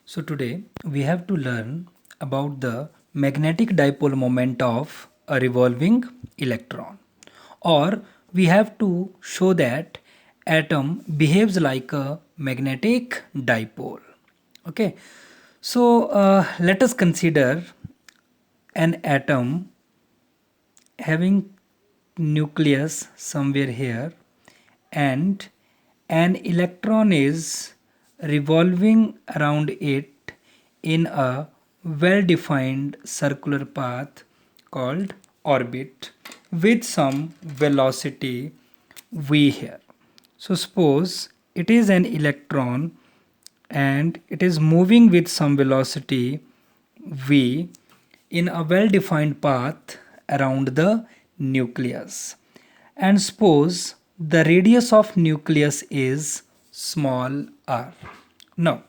So today we have to learn about the magnetic dipole moment of a revolving electron, or we have to show that atom behaves like a magnetic dipole. Okay, so let us consider an atom having nucleus somewhere here and an electron is revolving around it in a well defined circular path called orbit with some velocity v here. So suppose it is an electron and it is moving with some velocity v in a well defined path around the nucleus. And suppose the radius of nucleus is small r. Now,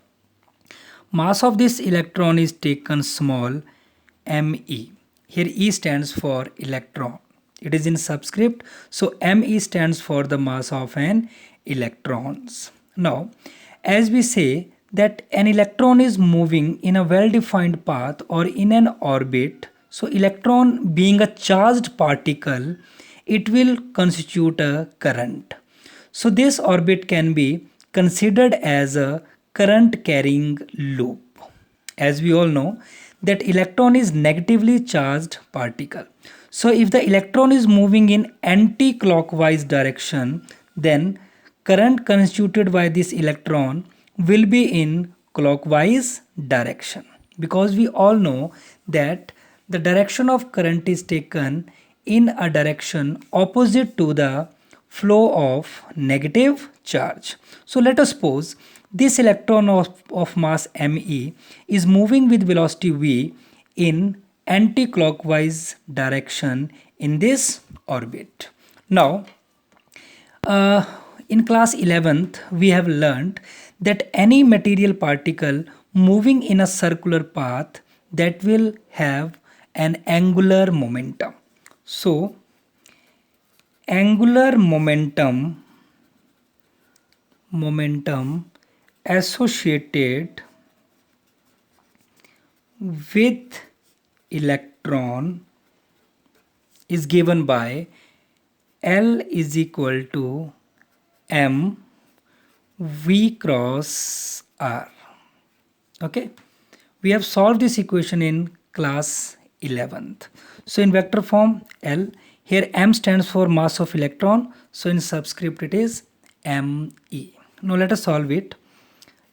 mass of this electron is taken small me. Here E stands for electron. It is in subscript, so me stands for the mass of an electrons. Now, as we say that an electron is moving in a well-defined path or in an orbit, so electron being a charged particle, it will constitute a current. So this orbit can be considered as a current carrying loop. As we all know that electron is negatively charged particle. So if the electron is moving in anti-clockwise direction, then current constituted by this electron will be in clockwise direction, because we all know that the direction of current is taken in a direction opposite to the flow of negative charge. So let us suppose this electron of mass me is moving with velocity v in anti-clockwise direction in this orbit. Now, in class 11th, we have learned that any material particle moving in a circular path that will have an angular momentum. So, angular momentum associated with electron is given by L is equal to m v cross r. Okay, we have solved this equation in class 11th. So in vector form L, here m stands for mass of electron, so in subscript it is me. Now let us solve it.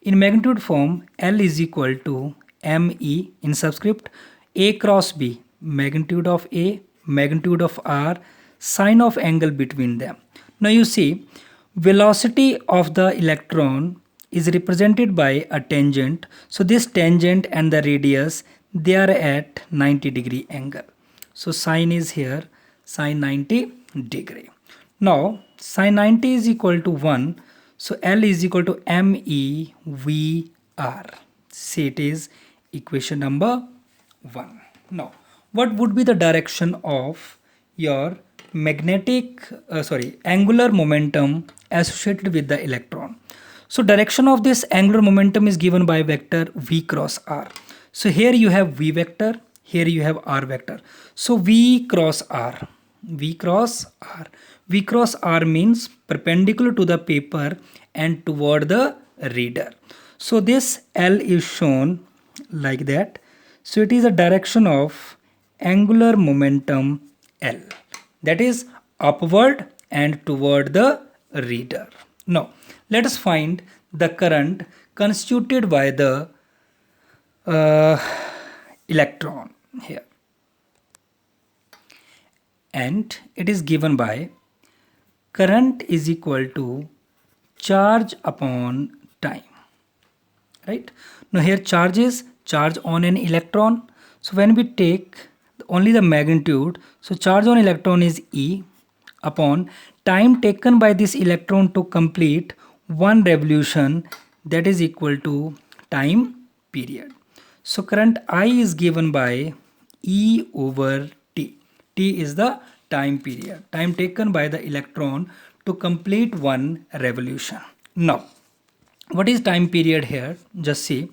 In magnitude form, L is equal to me in subscript a cross b, magnitude of a, magnitude of r, sine of angle between them. Now you see, velocity of the electron is represented by a tangent. So this tangent and the radius, they are at 90-degree angle. So sine is here, sine 90 degree. Now sine 90 is equal to 1. So L is equal to me v r. See, it is equation number 1. Now, what would be the direction of your angular momentum associated with the electron? So direction of this angular momentum is given by vector v cross r. So here you have v vector, here you have r vector. So v cross r, v cross r. V cross r means perpendicular to the paper and toward the reader. So this L is shown like that. So it is a direction of angular momentum L, that is upward and toward the reader. Now let us find the current constituted by the electron here, and it is given by current is equal to charge upon time, right? Now here charge is charge on an electron. So when we take only the magnitude, so charge on electron is E upon time taken by this electron to complete one revolution, that is equal to time period. So current I is given by E over T. T is the time period, time taken by the electron to complete one revolution. Now, what is time period here? Just see,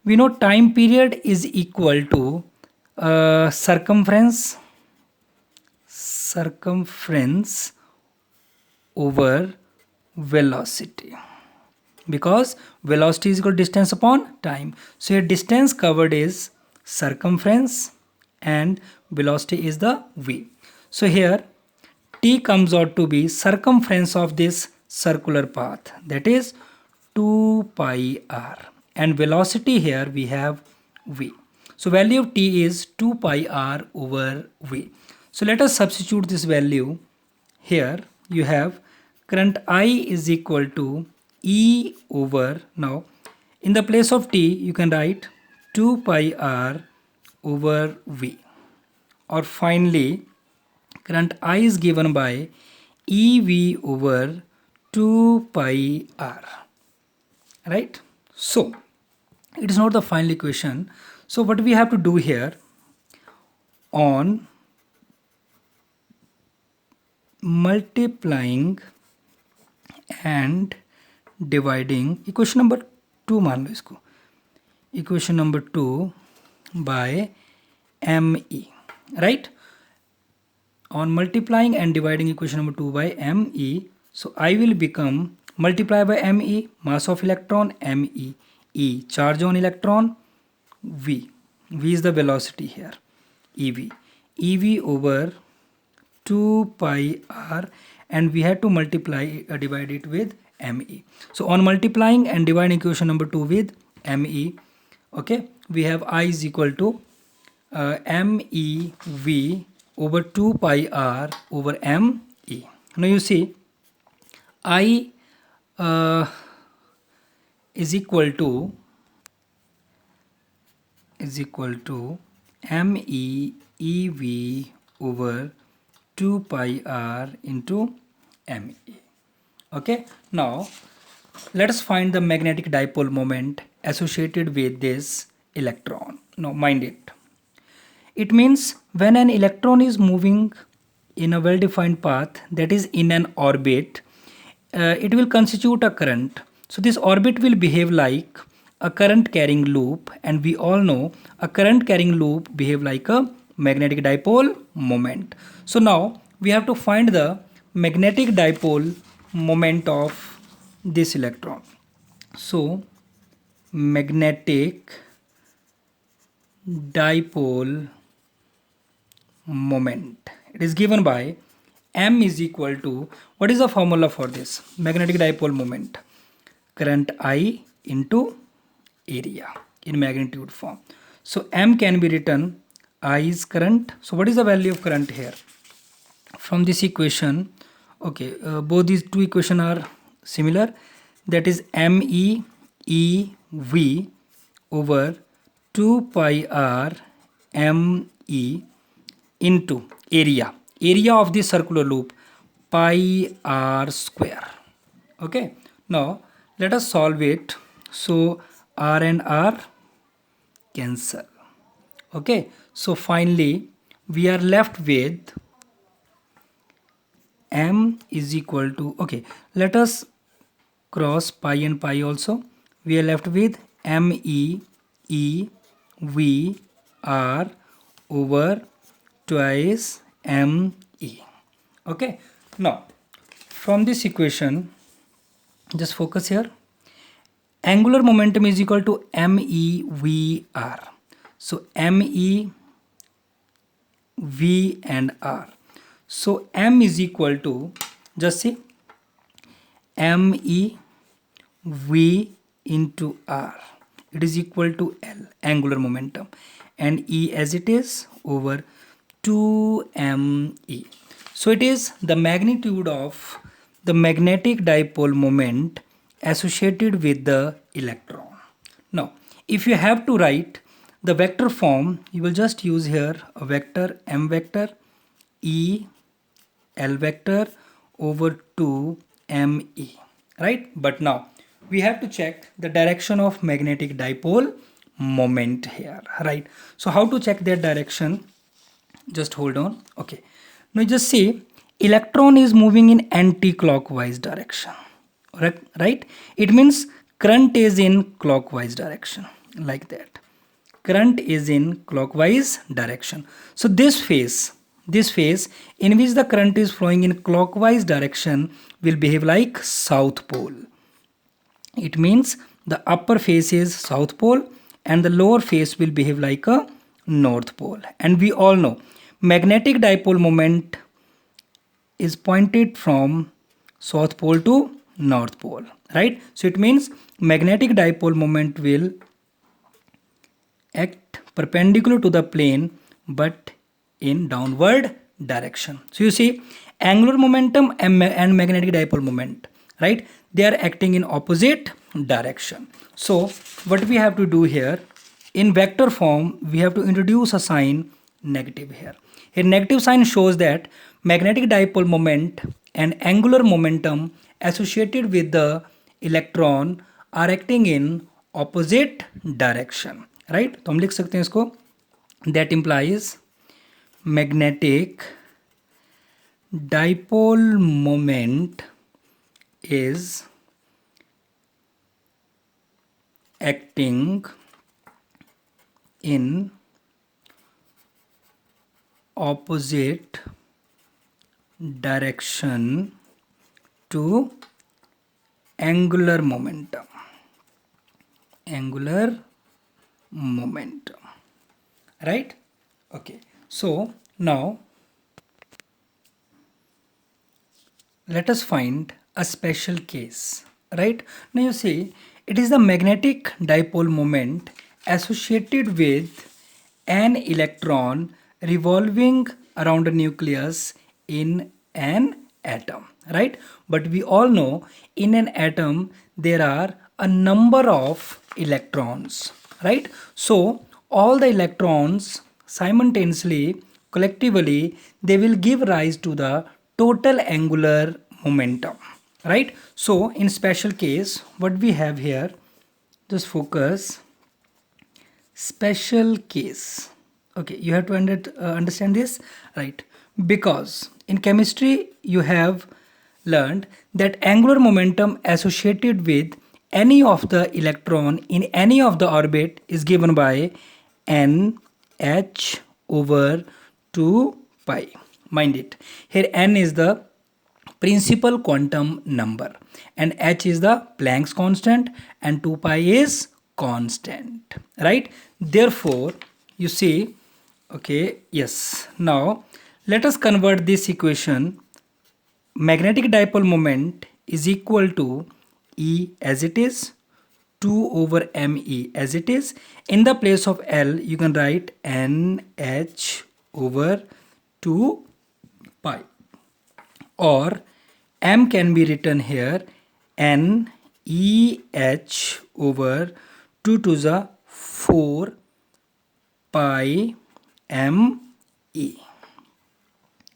We know time period is equal to circumference over velocity, because velocity is equal to distance upon time. So here distance covered is circumference and velocity is the v. So here t comes out to be circumference of this circular path, that is 2 pi r, and velocity here we have v. So value of t is 2 pi r over v. So let us substitute this value here. You have current I is equal to E over, now in the place of t you can write 2 pi r over v, or finally current I is given by EV over 2 pi r, right? So it is not the final equation. So what we have to do here, on multiplying and dividing equation number 2 मान लो इसको, equation number 2 by ME, right? On multiplying and dividing equation number 2 by ME, so I will become multiply by ME, mass of electron, ME, E, charge on electron, V is the velocity here, EV over 2 pi r, and we had to multiply divide it with ME. So on multiplying and dividing equation number 2 with ME, okay, we have I is equal to MEV over 2 pi r over ME. Now you see I is equal to MEEV over 2 pi r into ME. Okay, now let us find the magnetic dipole moment associated with this electron. Now mind it. It means when an electron is moving in a well-defined path, that is in an orbit, it will constitute a current. So this orbit will behave like a current carrying loop, and we all know a current carrying loop behave like a magnetic dipole moment. So now we have to find the magnetic dipole moment of this electron. So magnetic dipole moment, it is given by M is equal to, what is the formula for this magnetic dipole moment? Current I into area in magnitude form. So M can be written, I is current. So what is the value of current here? From this equation, okay, both these two equations are similar, that is MEEV over 2 pi r ME into area of this circular loop, pi r square. Okay, now let us solve it. So r and r cancel. Okay, so finally we are left with M is equal to, okay, let us cross pi and pi also. We are left with MEEV r over twice ME. Okay, now from this equation, just focus here, angular momentum is equal to MEVR. So MEV and R. So M is equal to, just see, MEV into R. It is equal to L, angular momentum, and E as it is over 2ME. So it is the magnitude of the magnetic dipole moment associated with the electron. Now, if you have to write the vector form, you will just use here a vector M vector E L vector over 2ME, right? But now we have to check the direction of magnetic dipole moment here, right? So how to check that direction? Just hold on. Okay, now just see, electron is moving in anti-clockwise direction, right? It means current is in clockwise direction. like that. Current is in clockwise direction. So this phase in which the current is flowing in clockwise direction will behave like south pole. It means the upper face is south pole and the lower face will behave like a north pole. And we all know magnetic dipole moment is pointed from south pole to north pole, right? So it means magnetic dipole moment will act perpendicular to the plane but in downward direction. So you see angular momentum and magnetic dipole moment, right? They are acting in opposite direction. So what we have to do here, in vector form we have to introduce a sign negative here. A negative sign shows that magnetic dipole moment and angular momentum associated with the electron are acting in opposite direction, right? तो हम लिख सकते हैं इसको, that implies magnetic dipole moment is acting in opposite direction to angular momentum. Right? Okay. So now let us find a special case. Right? Now you see it is the magnetic dipole moment associated with an electron revolving around a nucleus in an atom, right? But we all know in an atom there are a number of electrons, right? So all the electrons simultaneously, collectively, they will give rise to the total angular momentum, right? So in special case, what we have here, just focus, special case. Okay, you have to understand this, right? Because in chemistry you have learned that angular momentum associated with any of the electron in any of the orbit is given by nh over 2 pi. Mind it, here n is the principal quantum number and h is the Planck's constant and 2 pi is constant, right? Therefore you see, okay, yes, now let us convert this equation. Magnetic dipole moment is equal to E as it is, 2 over me as it is. In the place of L you can write nh over 2 pi, or m can be written here n e h over 2 to the 4 pi m e,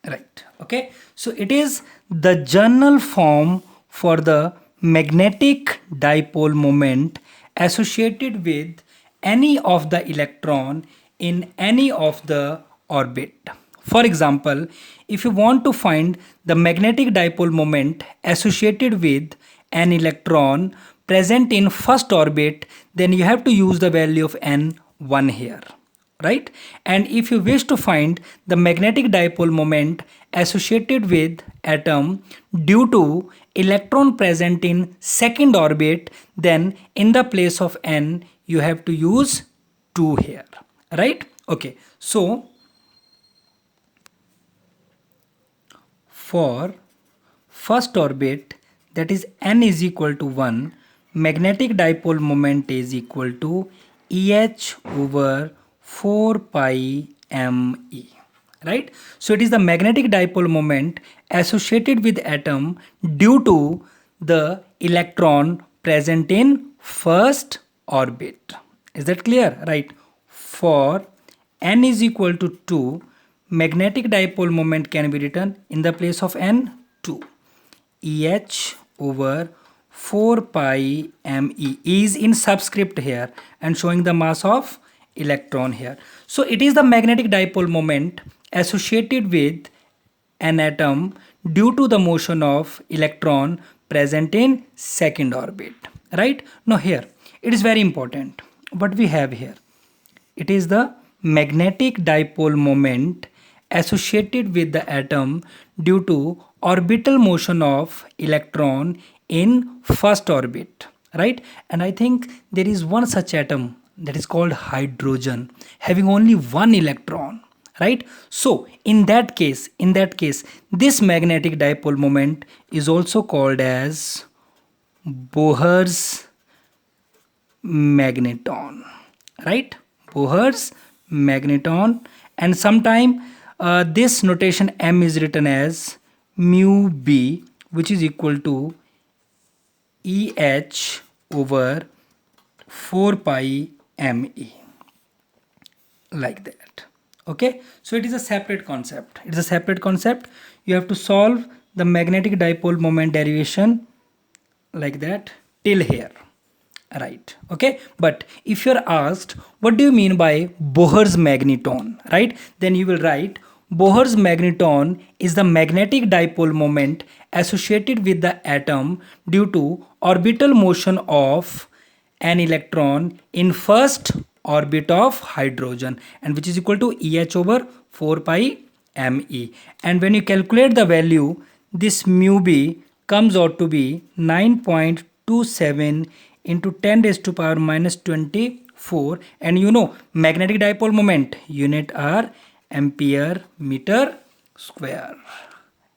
right? Okay, so it is the general form for the magnetic dipole moment associated with any of the electron in any of the orbit. For example, if you want to find the magnetic dipole moment associated with an electron present in first orbit, then you have to use the value of n1 here, right? And if you wish to find the magnetic dipole moment associated with atom due to electron present in second orbit, then in the place of n you have to use 2 here, right? Okay, so for first orbit, that is n is equal to 1, magnetic dipole moment is equal to EH over 4 pi me, right? So it is the magnetic dipole moment associated with atom due to the electron present in first orbit. Is that clear? Right. For n is equal to 2, magnetic dipole moment can be written in the place of n 2. EH over 4 pi me is in subscript here and showing the mass of electron here. So it is the magnetic dipole moment associated with an atom due to the motion of electron present in second orbit, right? Now here it is very important. what we have here? It is the magnetic dipole moment associated with the atom due to orbital motion of electron in first orbit, right? And I think there is one such atom, that is called hydrogen, having only one electron, right? So in that case this magnetic dipole moment is also called as Bohr's magneton, right? Bohr's magneton. And sometime this notation m is written as mu b, which is equal to eh over 4 pi me, like that. Okay, so it is a separate concept. It is a separate concept. You have to solve the magnetic dipole moment derivation like that till here, right? Okay, but if you're asked what do you mean by Bohr's magneton, right, then you will write Bohr's magneton is the magnetic dipole moment associated with the atom due to orbital motion of an electron in first orbit of hydrogen, and which is equal to eh over 4 pi me. And when you calculate the value, this mu b comes out to be 9.27 into 10 raised to power minus 24. And you know magnetic dipole moment unit are ampere meter square.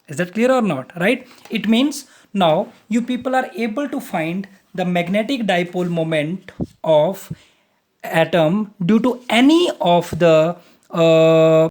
Is that clear or not, right? It means now you people are able to find the magnetic dipole moment of atom due to any of the